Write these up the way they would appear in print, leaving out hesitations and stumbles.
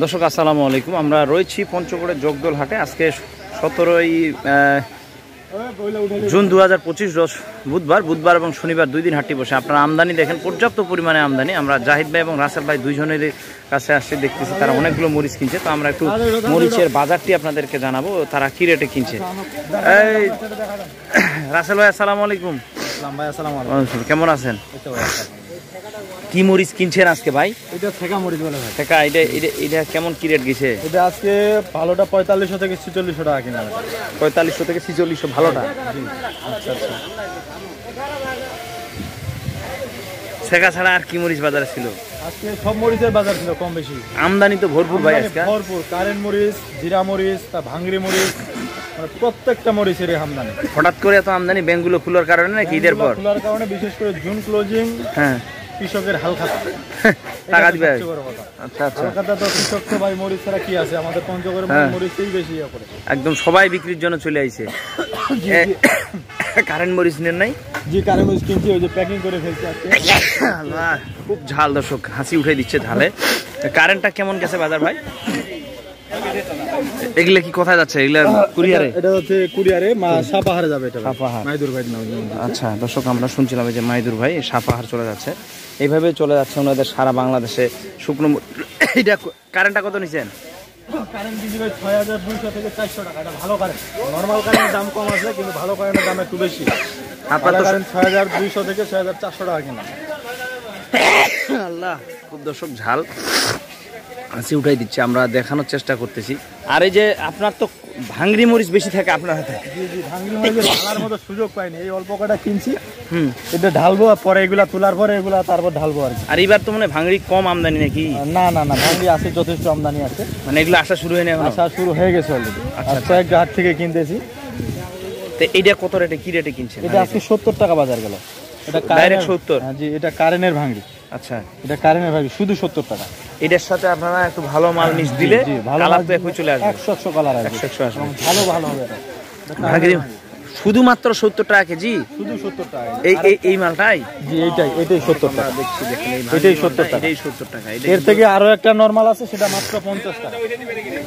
দর্শক আসসালামু আলাইকুম। আমরা রয়েছি পঞ্চগড়ের জগদল হাটে। আজকে 17ই জুন 2025 রোজ বুধবার এবং শনিবার 2 দিন হাটটি বসে। আপনারা আমদানি দেখেন, পর্যাপ্ত পরিমাণে আমদানি। আমরা জাহিদ ভাই এবং রাসেল ভাই দুইজনের কাছে আসছে, দেখতেছি তারা অনেকগুলো মরিচ কিনছে। তো আমরা একটু মরিচের বাজারটি আপনাদেরকে জানাবো, তারা কি রেটে কিনছে। এই রাসেল ভাই আসসালামু আলাইকুম। কেমন আছেন? কি মরিচ কিনছেন আজকে ভাই? এটা ঠেকা মরিচ বলে ভাই। ঠেকা, এটা কেমন কি রেট গেছে? এটা আজকে ভালোটা 4500 থেকে 4600 টাকা কিনা। 4500 থেকে 4600 ভালোটা। আচ্ছা আচ্ছা। ঠেকা ছাড়া আর কি মরিচ বাজারে ছিল? আজকে সব মরিচের বাজার ছিল কম বেশি। আমদানি তো ভরপুর ভাই আজকে। ভরপুর কারেন্ট মরিচ, জিরা মরিচ, তা ভাঙ্গরি মরিচ, মানে প্রত্যেকটা মরিচের আমদানি। হঠাৎ করে এত আমদানি ব্যাংকগুলো খোলার কারণে নাকি ঈদের পর? খোলার কারণে, বিশেষ করে জুন ক্লোজিং। হ্যাঁ, কৃষকের হালখাতা টাকা দিবে। আচ্ছা আচ্ছা। হালখাতা তো কৃষক তো ভাই, মরিচ ছাড়া কি আছে? আমাদের পঞ্চগড়ের মরিচই বেশি করে। একদম সবাই বিক্রির জন্য চলে আইছে। কারেন্ট মরিচ নেন নাই? জি, কারেন্ট মরিচ কিনছি, ওই যে প্যাকিং করে ফেলছি আজকে। আল্লাহ, খুব ঝাল দর্শক, হাসি উঠে দিচ্ছে ঝালে। কারেন্টটা কেমন গেছে বাজার ভাই? এগুলা কি কোথায় যাচ্ছে? এগুলা কুরিয়ারে? এটা হচ্ছে কুরিয়ারে, সাপাহারে যাবে। এটা সাপাহার, মাইদুর ভাই নাম। আচ্ছা দর্শক, আমরা শুনছিলাম যে মাইদুর ভাই সাপাহার চলে যাচ্ছে। এইভাবে চলে যাচ্ছে ওনাদের সারা বাংলাদেশে শুকনো। এটা কারেন্টটা কত নিছেন? কারেন্ট দিদি ভাই 6200 থেকে 400 টাকা। এটা ভালো কারেন্ট। নরমাল কারেন্টের দাম কম আছে, কিন্তু ভালো কারেন্টের দাম একটু বেশি। আপনার তো কারেন্ট 6200 থেকে 6400 টাকা কিনা। আল্লাহ, খুব দর্শক ঝাল, হাসি উঠাই দিচ্ছে। আমরা দেখানোর চেষ্টা করতেছি। আর এই যে আপনার তো ভাঙ্গরি মরিচ বেশি থাকে আপনার হাতে। জি জি, ভাঙ্গরি মরিচ ঢালার মতো সুযোগ পাইনি। এই অল্প কটা কিনছি, এটা ঢালবো, পরে এগুলা তোলার পরে এগুলা তারপর ঢালবো আর কি। আর এবার তো মানে ভাঙ্গরি কম আমদানি নাকি? না না না, ভাঙ্গরি আছে, যথেষ্ট আমদানি আছে। মানে এগুলো আসা শুরু হয়নি? আসা শুরু হয়ে গেছে অলরেডি। আচ্ছা, এক হাট থেকে কিনতেছি। তো এইটা কত রেটে, কি রেটে কিনছেন? এটা আজকে 70 টাকা বাজার গেল। এটা ডাইরেক্ট 70? জি, এটা কারেন্টের ভাঙ্গরি। আচ্ছা, এটা কারেন্টের ভাঙ্গরি, শুধু 70 টাকা। এটার সাথে আপনারা একটু ভালো মাল মিক্স দিলে কালার তো একই চলে আসবে। 100 কালার আসবে, 100 আসবে। ভালো ভালো হবে এটা। ভাঙ্গরি শুধুমাত্র 70 টাকা কেজি? শুধু 70 টাকা। এই মালটাই? জি, এটাই 70 টাকা। দেখছি, দেখেন এটাই 70 টাকা। এটাই 70 টাকা। এর থেকে আরো একটা নরমাল আছে, সেটা মাত্র 50 টাকা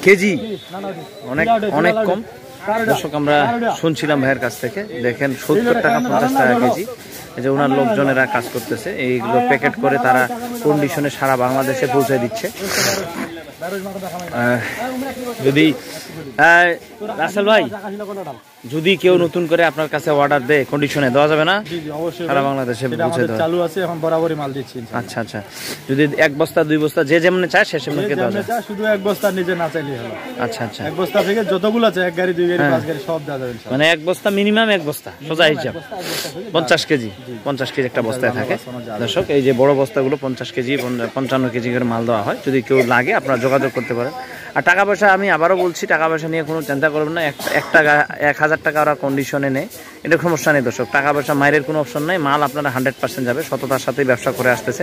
কেজি। অনেক অনেক কম দর্শক। আমরা শুনছিলাম ভাইয়ের কাছ থেকে, দেখেন 70 টাকা 50 টাকা কেজি। এই যে ওনার লোকজনেরা কাজ করতেছে, এইগুলো প্যাকেট করে তারা কন্ডিশনে সারা বাংলাদেশে পৌঁছে দিচ্ছে। যদি রাসেল ভাই, যদি কেউ নতুন করে আপনার কাছে অর্ডার দেয়, কন্ডিশনে দেওয়া যাবে না? সারা বাংলাদেশে পৌঁছে দেওয়া চালু আছে, এখন বরাবরই মাল দিচ্ছি। আচ্ছা আচ্ছা। যদি 1 বস্তা 2 বস্তা যে যেমন চায় সে সেমনকে দেওয়া যায়? শুধু 1 বস্তা নিজে না চাইলেই হলো। আচ্ছা আচ্ছা। 1 বস্তা থেকে যতগুলো আছে, 1 গাড়ি 2 গাড়ি 5 গাড়ি সব দেওয়া যাবে। মানে 1 বস্তা মিনিমাম, 1 বস্তা সোজা হিসাব 50 কেজি। 50 কেজি একটা বস্তায় থাকে দর্শক। এই যে বড় বস্তাগুলো 50 কেজি 55 কেজি করে মাল দেওয়া হয়। যদি কেউ লাগে আপনারা যোগাযোগ করতে পারেন। আর টাকা পয়সা, আমি আবারও বলছি, টাকা পয়সা নিয়ে কোনো চিন্তা করবেন না। 1000 টাকা ওরা কন্ডিশনে নেয়, এটা সমস্যা নেই দর্শক। টাকা পয়সা মায়ের কোনো অপশন নেই। মাল আপনারা 100% যাবে। সততার সাথেই ব্যবসা করে আসতেছে,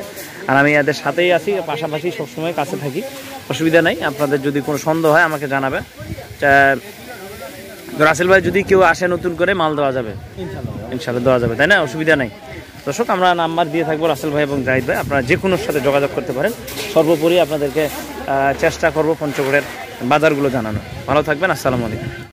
আর আমি এদের সাথেই আছি, পাশাপাশি সবসময় কাছে থাকি, অসুবিধা নেই। আপনাদের যদি কোনো সন্দেহ হয় আমাকে জানাবেন। রাসেল ভাই, যদি কেউ আসে নতুন করে, মাল দেওয়া যাবে? ইনশাল্লাহ দেওয়া যাবে, তাই না? অসুবিধা নেই দর্শক। আমরা নাম্বার দিয়ে থাকবো, রাসেল ভাই এবং জাহিদ ভাই। আপনারা যে কোনোর সাথে যোগাযোগ করতে পারেন। সর্বোপরি আপনাদেরকে চেষ্টা করব পঞ্চগড়ের বাজারগুলো জানানো। ভালো থাকবেন, আসসালামু আলাইকুম।